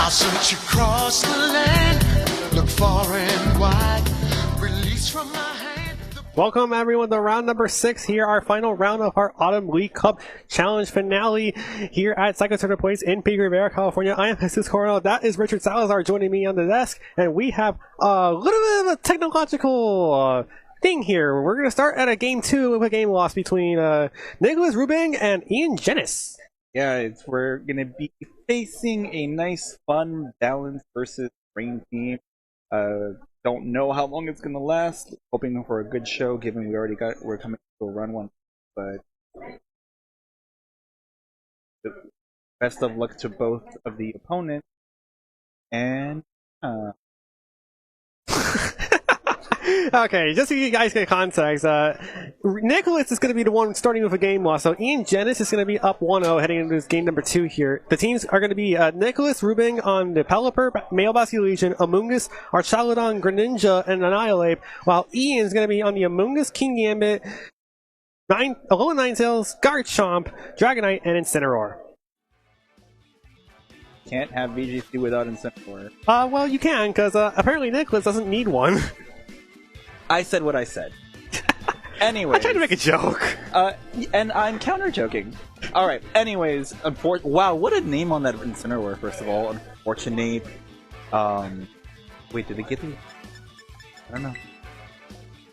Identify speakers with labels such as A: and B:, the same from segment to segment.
A: I'll search across the land, look far and wide, release from my hand.
B: Welcome everyone to round number 6 here, our final round of our Autumn League Cup Challenge finale here at Cycle Center Place in Pico Rivera, California. I am Jesus Coronel, that is Richard Salazar joining me on the desk, and we have a little bit of a technological thing here. We're going to start at a game 2 of a game loss between Nicholas Rubingh and Ian Genis.
C: Yeah, we're going to be facing a nice, fun, balanced versus rain team. Don't know how long it's going to last. Hoping for a good show, given we're coming to a run one. But best of luck to both of the opponents. And
B: Okay, just so you guys get context, Nicholas is going to be the one starting with a game loss, so Ian Genis is going to be up 1-0 heading into this game number 2 here. The teams are going to be Nicholas Rubingh on the Pelipper, Male Basket Legion, Amoonguss, Archaludon, Greninja, and Annihilate, while Ian is going to be on the Amoonguss, King Gambit, Alolan Ninetales, Garchomp, Dragonite, and Incineroar.
C: can't have VGC without Incineroar.
B: Well, you can, because apparently Nicholas doesn't need one.
C: I said what I said. Anyway,
B: I tried to make a joke.
C: And I'm counter-joking. Alright, anyways, wow, what a name on that Incineroar, first of all. Unfortunate. Wait, did it get the... I don't know.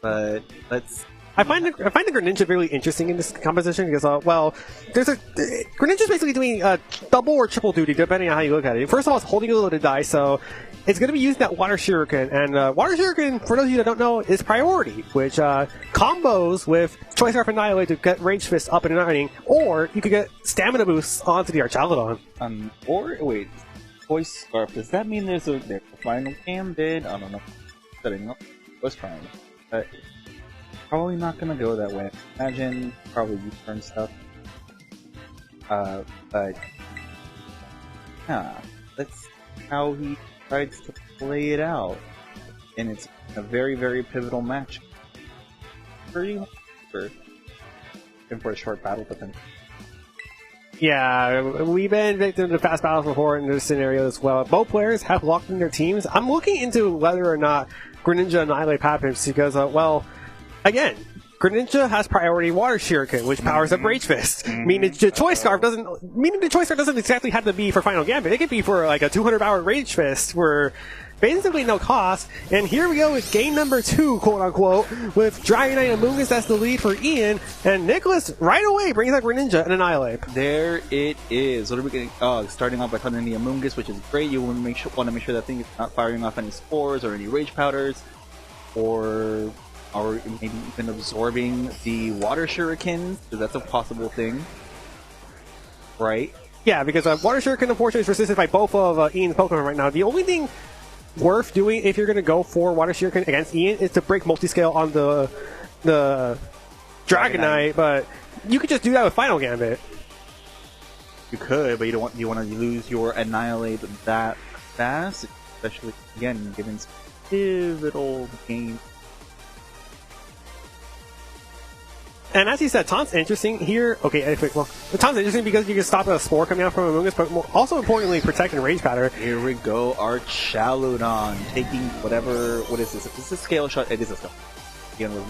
C: But, let's...
B: I find the Greninja really interesting in this composition because, Greninja's basically doing double or triple duty depending on how you look at it. First of all, it's holding a loaded die, so it's going to be using that Water Shuriken, and Water Shuriken, for those of you that don't know, is priority, which combos with Choice Scarf Annihilate to get Rage Fist up and running, or you could get Stamina Boosts onto the Archaludon.
C: Wait, Choice Scarf, does that mean there's a final Gambit? I don't know. Setting up. Was trying. But probably not gonna go that way. Imagine probably U-turn stuff. But yeah, that's how he tries to play it out, and it's a very, very pivotal match. Pretty much for a short battle, but then.
B: Yeah, we've been victims to fast battles before in this scenario as well. Both players have locked in their teams. I'm looking into whether or not Greninja Annihilate happens because, again, Greninja has priority Water Shuriken, which powers up Rage Fist. Meaning the Choice Scarf doesn't exactly have to be for Final Gambit. It could be for like a 200-hour Rage Fist, where basically no cost. And here we go with game number 2, quote unquote, with Dragonite and Amoonguss as the lead for Ian, and Nicholas right away brings out Greninja and Annihilate.
C: There it is. What are we getting? Starting off by hunting the Amoonguss, which is great. You want to make sure that thing is not firing off any spores or any rage powders, or maybe even absorbing the Water Shurikens, because that's a possible thing, right?
B: Yeah, because Water Shuriken unfortunately is resisted by both of Ian's Pokemon right now. The only thing worth doing if you're going to go for Water Shuriken against Ian is to break multi-scale on the Dragonite, but you could just do that with Final Gambit.
C: You could, but you want to lose your Annihilate that fast, especially again given some pivotal game.
B: And as you said, Taunt's interesting here. Okay, well, Taunt's interesting because you can stop a Spore coming out from Amoonguss, but also importantly, protecting Rage Powder.
C: Here we go, Archaludon taking whatever. What is this? Is this a scale shot? It is a scale. Again, with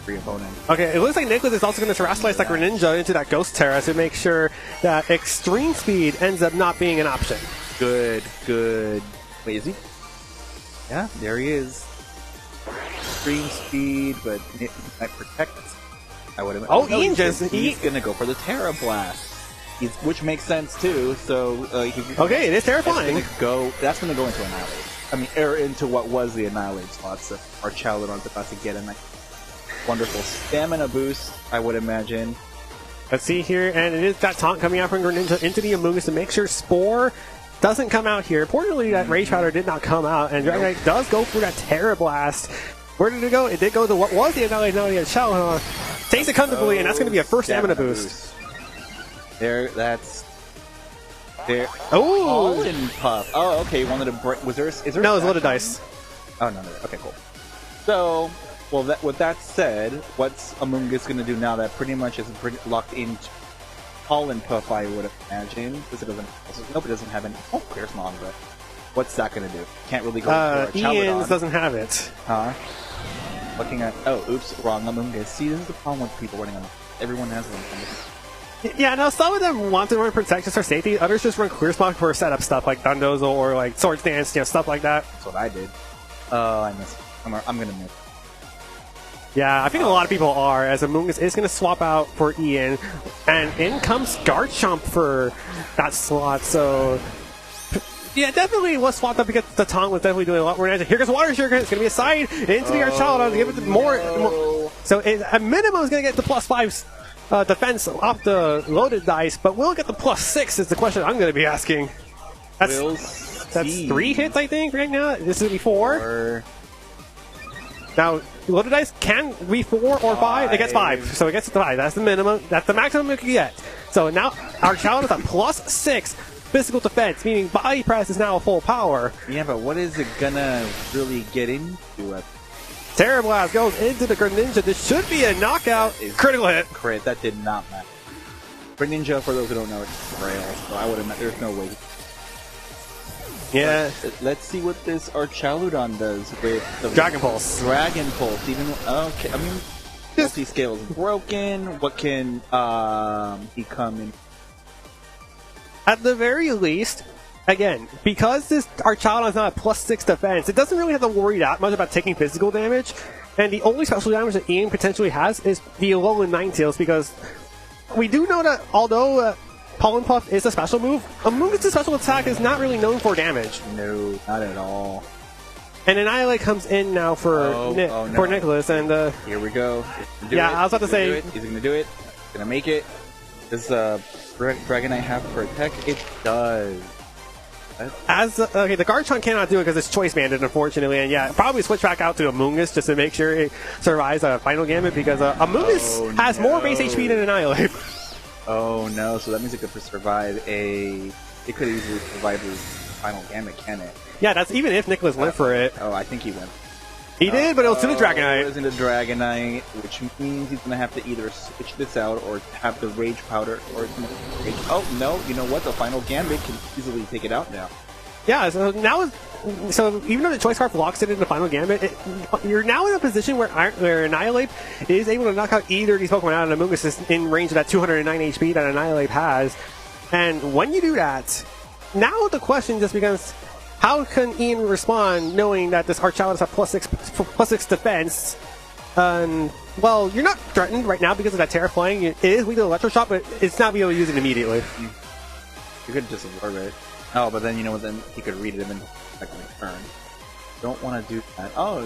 C: free opponent.
B: Okay, it looks like Nicholas is also going to Terrasilize that Greninja into that Ghost Terra to make sure that Extreme Speed ends up not being an option.
C: Good. Wait, is he? Yeah, there he is. Extreme Speed, but it might protect us.
B: Ian
C: he's gonna go for the Terra Blast, which makes sense too. So
B: okay, it is terrifying.
C: That's gonna go into Annihilate. I mean, into what was the Annihilate spots that Archaludon's about to get a nice, wonderful stamina boost, I would imagine.
B: Let's see here, and it is that taunt coming out from Greninja into the Amoonguss to make sure Spore doesn't come out here. Importantly, that Rage Powder did not come out, and Dragonite does go for that Terra Blast. Where did it go? It did go to what was the Annihilate, now the Archaludon. Takes it comfortably, and that's going to be a first stamina boost.
C: There.
B: Oh!
C: All-in Puff. Oh, okay. Wanted to break. Is there?
B: No, it was loaded dice.
C: Oh no. Okay, cool. So, with that said, what's Amoonguss going to do now that pretty much is locked into All-in Puff? I would imagine, because it doesn't. Nope, it doesn't have any. Oh, Clear Smog, but What's that gonna do? Can't really go into our
B: Ian's
C: Chaladon.
B: doesn't have it.
C: Huh? Looking at... Oh, oops, wrong Amoonguss. See, this is the problem with people running on... Everyone has them.
B: Yeah, now some of them want to run Protect just for safety. Others just run Clear Spot for setup stuff like Dundozo or like Swords Dance, stuff like that.
C: That's what I did. Oh, I missed. I'm gonna miss.
B: Yeah, I think a lot of people are, as Amoonguss is going to swap out for Ian, and in comes Garchomp for that slot, so... Yeah, definitely was swapped up because the Tong was definitely doing a lot more damage. Here goes Water Sugar, it's going to be a side into the Archaludon to give it more... So at minimum, it's going to get the +5 defense off the loaded dice, but will it get the +6 is the question I'm going to be asking. That's 3 hits, I think, right now. This is going to be 4. Now, loaded dice can be 4 or 5. It gets 5, so it gets to 5. That's the minimum. That's the maximum it can get. So now our challenge is at +6 physical defense, meaning body press is now full power.
C: Yeah, but what is it gonna really get into?
B: Terra Blast goes into the Greninja. This should be a knockout. Critical hit.
C: Crit. That did not matter. Greninja, for those who don't know, it's frail, so I would have. There's no way.
B: Yeah.
C: But let's see what this Archaludon does with the
B: Dragon Pulse.
C: Dragon Pulse. Even okay. I mean, multi-scale is broken. What can he come in?
B: At the very least, again, because this Archaludon is not a +6 defense, it doesn't really have to worry that much about taking physical damage. And the only special damage that Ian potentially has is the Alolan Ninetales, because we do know that although Pollen Puff is a special move, Amoonguss' special attack is not really known for damage.
C: No, not at all.
B: And Annihilate comes in now for for Nicholas, and
C: here we go.
B: Yeah, I was about to say,
C: is he gonna do it? Gonna make it? Does Dragonite have Protect? It does.
B: Okay, the Garchomp cannot do it because it's choice banded, unfortunately, and yeah, probably switch back out to Amoonguss just to make sure it survives a final gambit, because Amoonguss has more base HP than Annihilate.
C: Oh no! So that means it could survive a. It could easily survive his final gambit, can it?
B: Yeah, that's even if Nicholas went for it.
C: Oh, I think he went.
B: He did, but it was to the Dragonite.
C: It was in the Dragonite, which means he's gonna have to either switch this out or have the Rage Powder, or it's gonna Rage. Oh no! You know what? The final gambit can easily take it out now.
B: Yeah, so now, so even though the choice scarf locks it in the final gambit, you're now in a position where Annihilate is able to knock out either of these Pokemon out, and Amoonguss is in range of that 209 HP that Annihilate has. And when you do that, now the question just becomes, how can Ian respond knowing that this Archaludon has +6 defense? Well, you're not threatened right now because of that Terra Flying. It is weak to Electro Shock, but it's not be able to use it immediately.
C: You could just absorb it. Oh, but then you know what? Then he could read it and then second turn. Don't want to do that. Oh,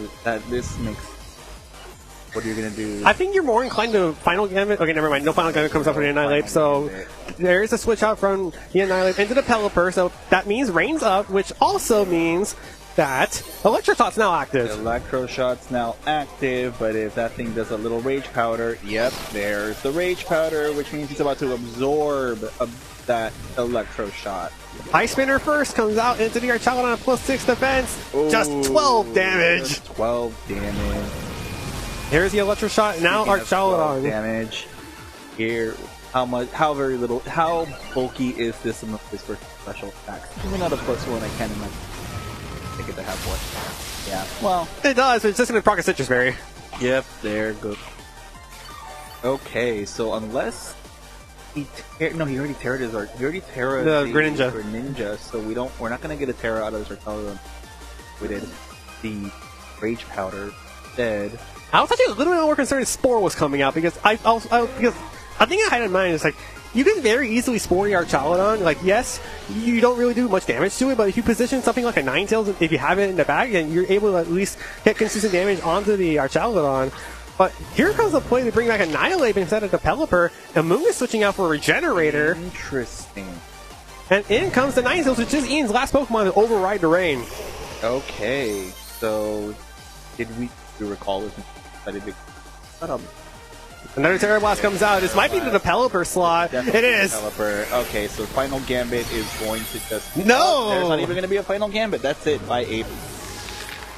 C: this makes. What are you gonna do?
B: I think you're more inclined to Final Gambit. Okay, never mind. No Final Gambit comes up for the Annihilate, so there is a switch out from the Annihilate into the Pelipper, so that means Rain's up, which also means that Electro Shot's now active.
C: Electro Shot's now active, but if that thing does a little Rage Powder, yep, there's the Rage Powder, which means he's about to absorb that Electro Shot.
B: Ice Spinner first comes out into the Archaludon +6 defense.
C: Ooh,
B: just 12 damage.
C: Just 12 damage.
B: Here's the Electro Shot. Now Archaludon.
C: Damage. Here, how bulky is this among his first special attacks? Even not a +1, I can't imagine. Take it to have one. Yeah. Well,
B: it does, but it's just going to proc a Citrus Berry.
C: Yep, there goes. Okay, so unless he already terrored the Greninja, so we're not gonna get a Terra out of this Archaludon. We did the Rage Powder instead.
B: I was actually a little bit more concerned if Spore was coming out, because I think I had in mind, it's like, you can very easily Spore your Archaludon. Like, yes, you don't really do much damage to it, but if you position something like a Ninetales, if you have it in the bag, then you're able to at least get consistent damage onto the Archaludon. But here comes the play to bring back Annihilate instead of the Pelipper, and Moon is switching out for Regenerator.
C: Interesting.
B: And in comes the Ninetales, which is Ian's last Pokemon to override the rain.
C: Okay, so did we recall this?
B: Another Terra Blast comes out. This might be the Pelipper slot.
C: Definitely
B: it is.
C: Pelipper. Okay, so Final Gambit is going to just...
B: No!
C: Oh, there's not even going to be a Final Gambit. That's it, by April.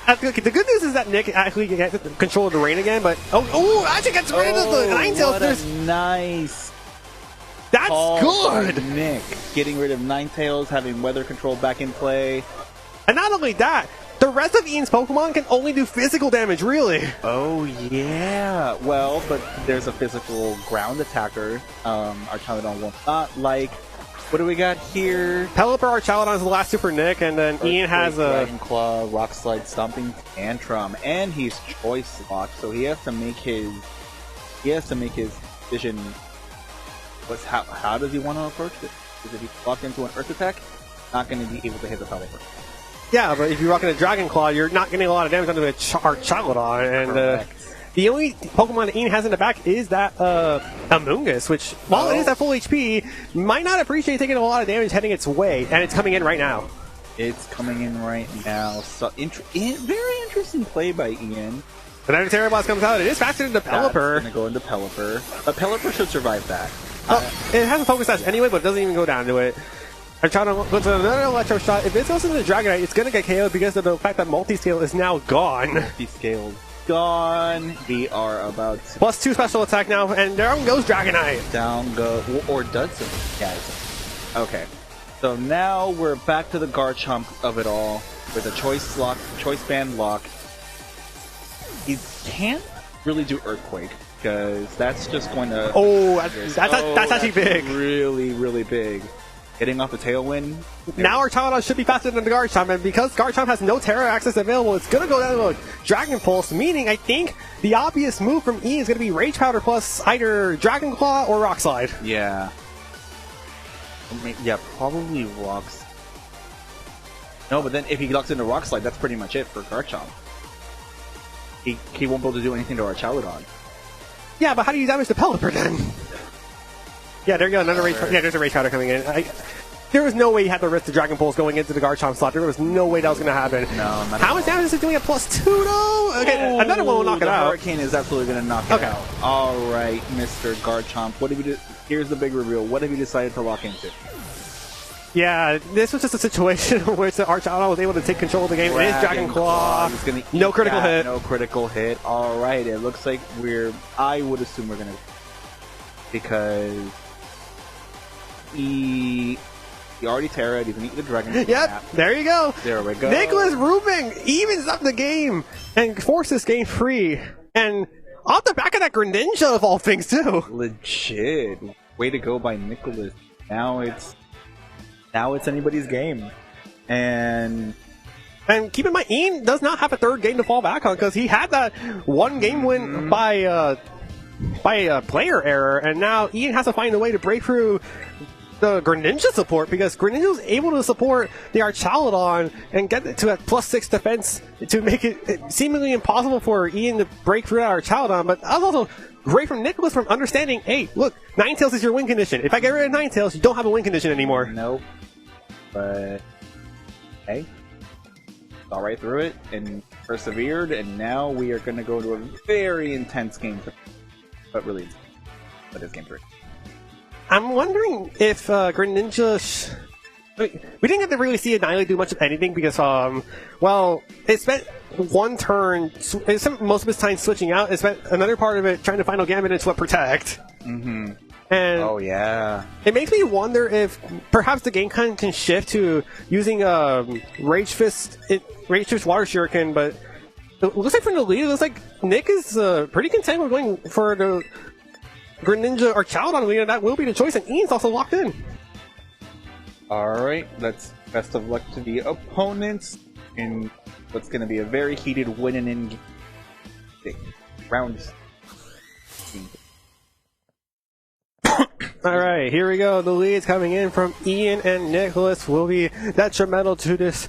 B: Okay, the good news is that Nick actually gets control of the rain again, but... Oh, actually gets rid of the Ninetales.
C: What a nice...
B: That's good!
C: Nick. Getting rid of Ninetales, having weather control back in play.
B: And not only that, the rest of Ian's Pokemon can only do physical damage, really.
C: Oh, yeah. Well, but there's a physical ground attacker. Our Chaladon will not like. What do we got here?
B: Pelipper, our Chaladon is the last two for Nick, and then Ian has a
C: Dragon Claw, Rock Slide, Stomping Tantrum, and he's Choice Locked, so he has to make his decision. How does he want to approach it? Because if he's locked into an Earth attack, not going to be able to hit the Pelipper.
B: Yeah, but if you rock in a Dragon Claw, you're not getting a lot of damage onto our Chaladon, and the only Pokemon that Ian has in the back is that Amoonguss, which, while it is at full HP, might not appreciate taking a lot of damage heading its way, and it's coming in right now.
C: It's coming in right now. So very interesting play by Ian.
B: Whenever Terra Blast comes out, it is faster than the Pelipper.
C: It's going to go into Pelipper. But Pelipper should survive that.
B: It has a Focus Sash anyway, but it doesn't even go down to it. I'm trying to go to another Electro Shot. If it goes into the Dragonite, it's going to get KO'd because of the fact that Multiscale is now gone.
C: Multiscale gone. We are about to...
B: +2 special attack now, and down goes Dragonite.
C: Down go... Or Dudson. Yeah, okay. So now we're back to the Garchomp of it all with a choice band lock. He can't really do Earthquake because that's just going to...
B: Oh, that's actually big.
C: Really, really big. Getting off a Tailwind.
B: Now our Chaladon should be faster than the Garchomp, and because Garchomp has no Terra access available, it's going to go down to a Dragon Pulse, meaning I think the obvious move from E is going to be Rage Powder plus either Dragon Claw or Rock Slide.
C: Yeah. Yeah, probably Rocks. No, but then if he locks into Rock Slide, that's pretty much it for Garchomp. He won't be able to do anything to our Chaladon.
B: Yeah, but how do you damage the Pelipper then? Yeah, there you go, another Rage Powder. Yeah, there's a Rage Powder coming in. There was no way he had to risk the Dragon Pulse going into the Garchomp slot. There was no way that was going to happen.
C: No,
B: how much damage is it doing at +2 though? Okay, another one will knock it out.
C: Hurricane is absolutely going to knock it out. All right, Mr. Garchomp. What have you do? Here's the big reveal. What have you decided to lock into?
B: Yeah, this was just a situation where our Chaladon was able to take control of the game. It is Dragon Claw. No critical hit.
C: No critical hit. All right, it looks like I would assume we're going to... Because... He already Terra'd, he's gonna eat the Dragon.
B: Yep, there you go.
C: There we go.
B: Nicholas Rubingh evens up the game and forces game free. And off the back of that Greninja of all things too.
C: Legit. Way to go by Nicholas. Now it's anybody's game. And
B: keep in mind, Ian does not have a third game to fall back on because he had that one game win by a player error, and now Ian has to find a way to break through the Greninja support because Greninja was able to support the Archaladon and get it to a +6 defense to make it seemingly impossible for Ian to break through our Archaladon. But that was also great from Nicholas from understanding, hey, look, Ninetales is your win condition. If I get rid of Ninetales, you don't have a win condition anymore.
C: Nope. But, hey, saw right through it and persevered, and now we are going to go to a very intense game. But really, but it's game 3.
B: I'm wondering if Greninja... we didn't get to really see Annihilate do much of anything because, well, it spent one turn, it spent most of its time switching out, it spent another part of it trying to Final Gambit and Sweat Protect.
C: Mm-hmm.
B: And
C: oh, yeah.
B: It makes me wonder if perhaps the game can shift to using Rage Fist Water Shuriken, but it looks like from the lead, it looks like Nick is pretty content with going for the Greninja or Chaladon lead, and that will be the choice, and Ian's also locked in.
C: Alright, that's best of luck to the opponents in what's going to be a very heated win-and-in round.
B: Alright, here we go. The leads coming in from Ian and Nicholas will be detrimental to this.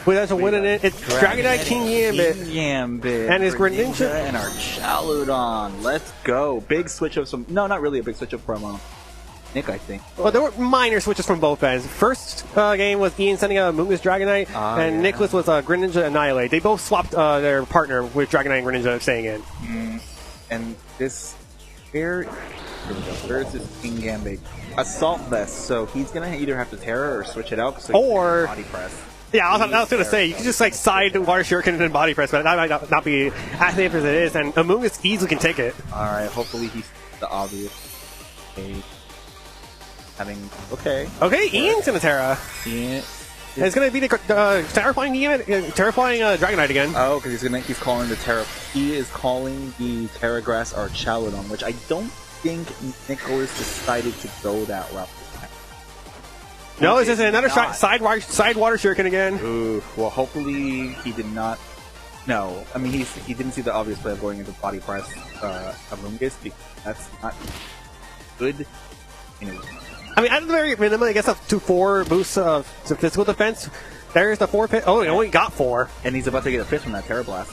B: That's a win in it. It's Dragonite King Gambit. And his Greninja.
C: And our Chaladon. Let's go. Big switch of some. No, not really a big switch of promo. Nick, I think.
B: Well, there were minor switches from both ends. First game was Ian sending out Amoonguss Dragonite, and Nicholas was Greninja Annihilate. They both swapped their partner with Dragonite and Greninja staying in.
C: And this. Where is this King Gambit? Assault Vest, so he's gonna either have to Terra or switch it out. So
B: or
C: body press.
B: Yeah, I was going to say, you can just like side Water Shuriken and then Body Press, but that might not be as safe as it is, and Amoonguss easily can take it.
C: Alright, hopefully he's the obvious. Okay.
B: Okay, Ian's gonna Terra.
C: Ian.
B: And it's going to be the terrifying Dragonite again.
C: Oh, because he's calling the Terra. He is calling the Terragrass Archaludon, which I don't think Nicholas decided to go that route.
B: No, it's just another side water shuriken again.
C: Ooh, well, hopefully he did not. No, I mean he didn't see the obvious play of going into body press Amoonguss, because that's not good. You know.
B: I mean, at the very minimum, I guess up to 4 boosts to physical defense. There's the 4 pit. Oh, he only got 4.
C: And he's about to get a 5th from that Terra Blast.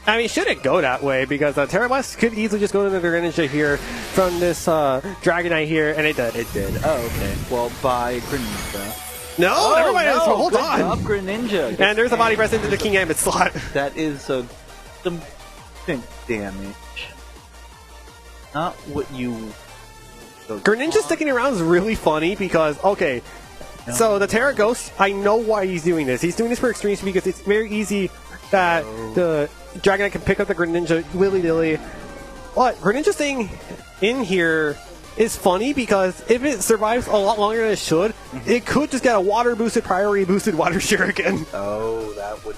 B: I mean, shouldn't go that way, because Terra Blast could easily just go to the Greninja here from this Dragonite here, and it did.
C: It did. Oh, okay. Well, by Greninja.
B: No, never mind.
C: No,
B: Hold on.
C: Good job, Greninja.
B: And there's a body press into the King Gambit slot.
C: That is some damage. Not what you...
B: Greninja sticking around is really funny because, okay, so the Terra Ghost, I know why he's doing this. He's doing this for extreme speed because it's very easy that the Dragonite can pick up the Greninja willy-nilly. But Greninja staying in here is funny because if it survives a lot longer than it should, it could just get a water-boosted, priority-boosted water shuriken.
C: Oh, that would...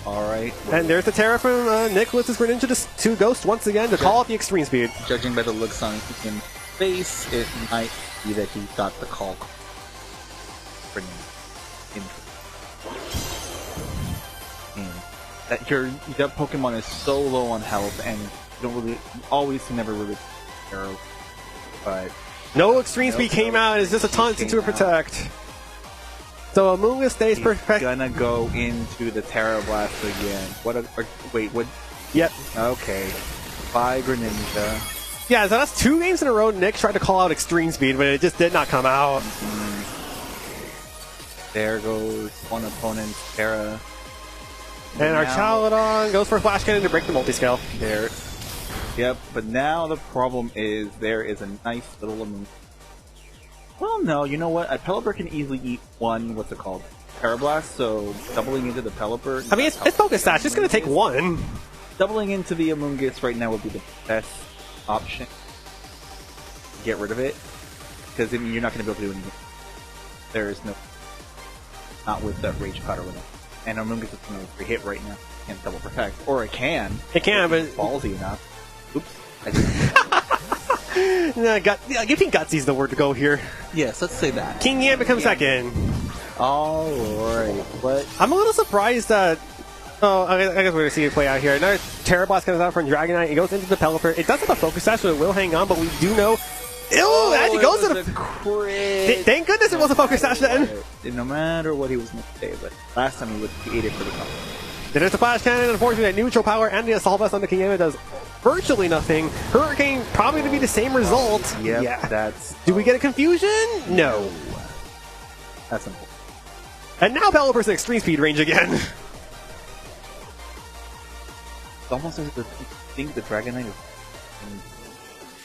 C: Alright.
B: And there's the Terra from Nicholas's Greninja to Ghost once again to call out the extreme speed.
C: Judging by the looks on his face, it might be that he got the call. That Pokemon is so low on health, and you always never really arrow. But
B: no extreme speed came out. It's just a taunt into a protect. So Amoonguss stays perfect.
C: Gonna go into the Terra Blast again. Wait, what?
B: Yep.
C: Okay. Bye, Greninja.
B: Yeah, so that's 2 games in a row. Nick tried to call out extreme speed, but it just did not come out.
C: There goes one opponent's Terra.
B: And our Archaludon goes for a Flash Cannon to break the multi-scale.
C: There. Yep, but now the problem is there is a nice little Amoonguss. Well, no, you know what? A Pelipper can easily eat one, what's it called? Terra Blast, so doubling into the Pelipper...
B: I mean, it's focus stats, just gonna take 1.
C: Doubling into the Amoonguss right now would be the best option. Get rid of it, because I mean, you're not gonna be able to do anything. There is no... Not with that Rage Powder with it. And Amoonguss is going to hit right now. Can't double protect. Or it can.
B: It can, but...
C: Ballsy enough. Oops. I didn't.
B: I think gutsy is the word to go here.
C: Yes, let's say that.
B: King Yan becomes second.
C: Alright, but...
B: I'm a little surprised that... Oh, I guess we're going to see it play out here. Another Terra Blast comes out from Dragonite. It goes into the Pelipper. It does have a focus sash, so it will hang on, but we do know... Ew, it actually goes to the...
C: Crit.
B: Thank goodness it was a focus sash then.
C: No matter what he was going to say, but last time he would create it for the cover.
B: There's the Flash Cannon, unfortunately, that neutral power and the Assault Vest on the King Yama does virtually nothing. Hurricane probably to be the same result.
C: Yep,
B: yeah,
C: that's...
B: Do we get a confusion? No.
C: That's simple.
B: And now Pelipper's in extreme speed range again.
C: It's almost as if I think the Dragonite is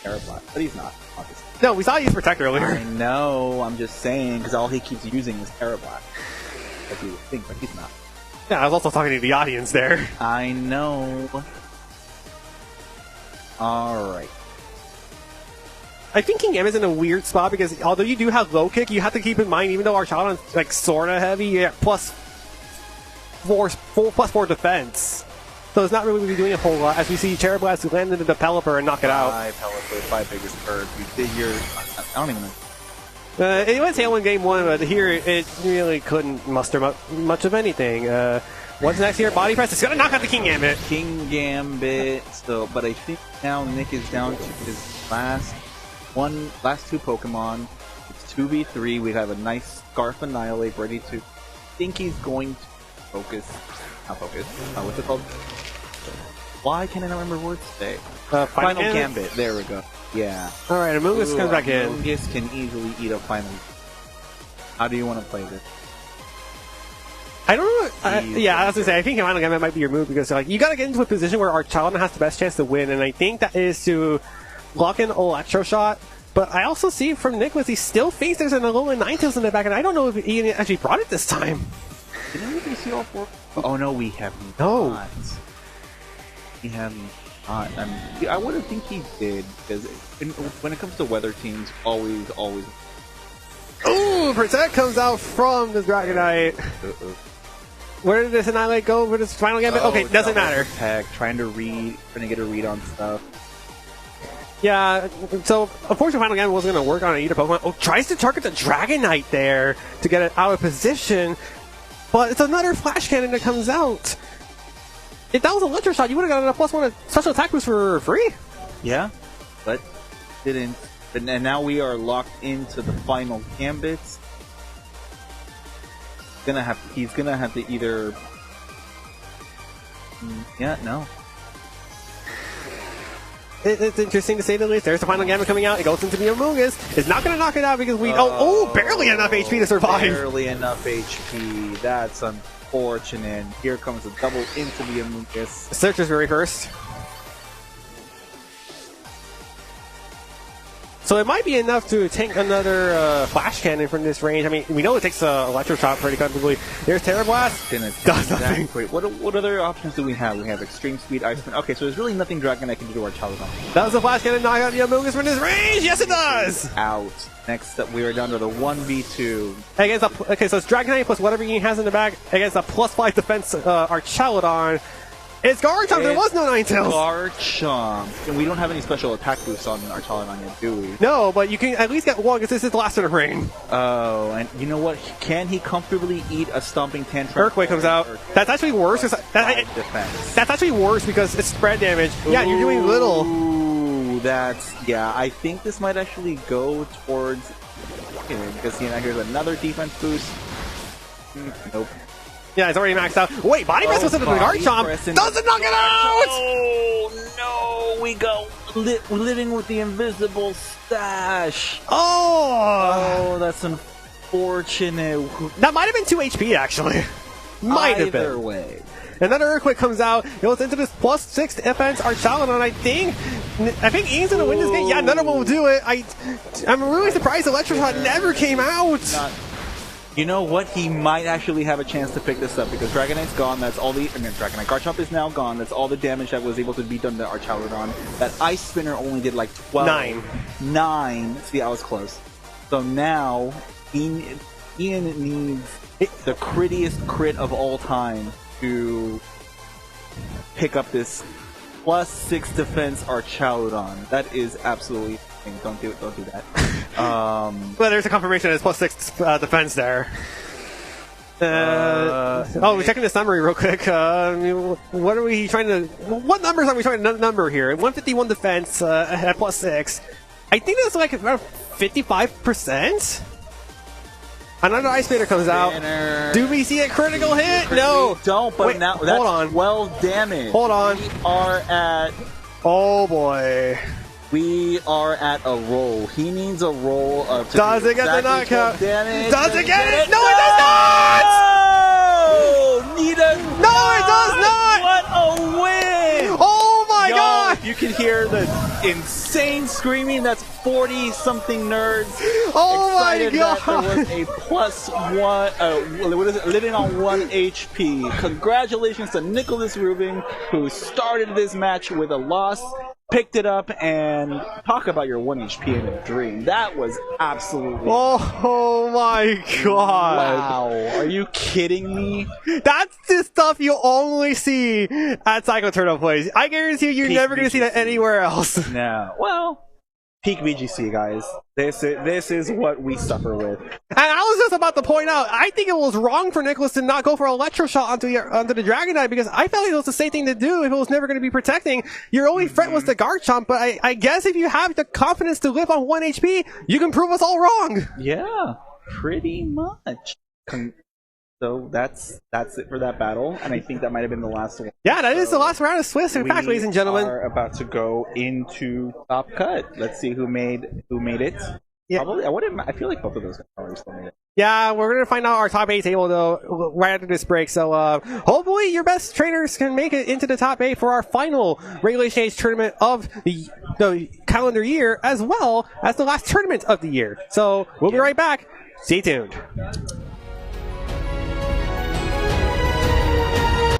C: Terra Blast, but he's not, obviously.
B: No, we saw you use Protect earlier.
C: I know, I'm just saying, because all he keeps using is Terra Blast. As you would think, but he's not.
B: Yeah, I was also talking to the audience there.
C: I know. Alright.
B: I think King M is in a weird spot because although you do have low kick, you have to keep in mind, even though Archaludon's like sorta heavy, yeah, plus 4 defense. So it's not really going to be doing a whole lot as we see Terra Blast land into the Pelipper and knock it out.
C: 5 Pelipper, 5 biggest bird. You figure... I don't even know.
B: It went Tailwind game 1, but here it really couldn't muster much of anything. What's next here? Body Press. It's going to knock out the King Gambit.
C: King Gambit. So, but I think now Nick is down to his last 2 Pokemon. It's 2v3. We have a nice Scarf Annihilate ready to... I think he's going to focus... Not focus. What's it called? Why can't I not remember words today? Final Gambit. There we go. Yeah.
B: Alright, Amoonguss comes back in.
C: Amoonguss can easily eat up Final. How do you want to play this?
B: I don't know. Yeah, I was going to say, I think Final Gambit might be your move because like you got to get into a position where Archaludon has the best chance to win, and I think that is to lock in Electro Shot. But I also see from Nicholas, he still thinks there's an Alolan Ninetales in the back, and I don't know if he actually brought it this time.
C: Didn't we see all 4? Oh no, we haven't.
B: No.
C: We haven't. I would think he did, because when it comes to weather teams, always.
B: Ooh, Protect comes out from the Dragonite. Where did this Annihilate go with this final gambit? Okay, doesn't matter.
C: Protect, trying to get a read on stuff.
B: Yeah, so unfortunately Final Gambit wasn't going to work on either Pokemon. Oh, tries to target the Dragonite there to get it out of position, but it's another Flash Cannon that comes out. If that was a Electro Shot, you would have gotten a +1 special attack boost for free.
C: Yeah, but didn't. And now we are locked into the final gambits. He's gonna have to either. Yeah, no.
B: It's interesting to say the least. There's the final gambit coming out. It goes into the Amoonguss. It's not going to knock it out because we... barely enough HP to survive.
C: Barely enough HP. That's unfortunate. Here comes a double into the Amoonguss.
B: Search is very first. So it might be enough to tank another Flash Cannon from this range. I mean, we know it takes Electro Shot pretty comfortably. There's Terra Blast. Does nothing.
C: Wait, what other options do we have? We have Extreme Speed, Ice Spin. Okay, so there's really nothing Dragonite can do to our Charizard.
B: Does the Flash Cannon knock out the Amoonguss from this range? Yes, it does!
C: Out. Next up, we are down to the 1v2.
B: Okay, so it's Dragonite plus whatever he has in the back against a +5 defense Archaludon. It's Garchomp! There was no Ninetales!
C: Garchomp! And we don't have any special attack boosts on our Archaludon yet, do we?
B: No, but you can at least get one because this is the last of the rain.
C: Oh, and you know what? Can he comfortably eat a Stomping Tantrum?
B: Earthquake comes out. That's actually worse. That's actually worse because it's spread damage. Yeah, you're doing little.
C: Ooh, yeah, I think this might actually go towards... because here's another defense boost. Nope.
B: Yeah, it's already maxed out. Wait, Body Press was into the Garchomp. Doesn't knock it out!
C: Oh, no. We go living with the invisible stash.
B: Oh,
C: that's unfortunate.
B: That might have been 2 HP, actually. Might have been.
C: Either way.
B: Another Earthquake comes out. It goes into this +6 defense Archaludon. I think Ian's gonna win this game. Yeah, none of them will do it. I'm really surprised Electro Shot never came out.
C: You know what? He might actually have a chance to pick this up because Dragonite's gone. That's all the... Dragonite. Garchomp is now gone. That's all the damage that was able to be done to Archaludon. That Ice Spinner only did like 12. 9. See, I was close. So now, Ian needs the crittiest crit of all time to pick up this +6 defense Archaludon. That is absolutely... Don't do it. Don't do that.
B: Well, there's a confirmation that it's +6 defense there. We're checking the summary real quick. What are we trying to... What numbers are we trying to number here? 151 defense at +6. I think that's like around 55%? Another Ice Spitter comes out. Do we see a critical hit? No.
C: We don't, but
B: wait,
C: now that's
B: hold on.
C: 12 damage.
B: Hold on.
C: We are at...
B: Oh, boy.
C: We are at a roll. He needs a roll of...
B: Does it get the knockout? Does it get it? No, it does not!
C: No,
B: it does not!
C: What a win!
B: Oh my god!
C: You can hear the insane screaming. That's 40-something nerds.
B: Oh my god!
C: That there was a +1... what is it? Living on 1 HP. Congratulations to Nicholas Rubingh, who started this match with a loss. Picked it up, and talk about your 1 HP in a dream. That was absolutely...
B: Oh my god.
C: Wow. Are you kidding me?
B: That's the stuff you only see at Psycho Turtle Plays. I guarantee you're never going to see that anywhere else.
C: No. Well, peak VGC, guys. This is what we suffer with.
B: And I was just about to point out, I think it was wrong for Nicholas to not go for Electro Shot onto the Dragonite, because I felt it was the same thing to do if it was never going to be protecting. Your only threat was the Garchomp, but I guess if you have the confidence to live on 1 HP, you can prove us all wrong.
C: Yeah, pretty much. So that's it for that battle, and I think that might have been the last one.
B: Yeah, that is the last round of Swiss. In fact, ladies and gentlemen,
C: we are about to go into Top Cut. Let's see who made it. Yeah. Probably, I feel like both of those guys probably still made it.
B: Yeah, we're gonna find out our top 8 table though right after this break. So hopefully your best trainers can make it into the top 8 for our final regulation age tournament of the calendar year, as well as the last tournament of the year. So we'll be right back. Stay tuned.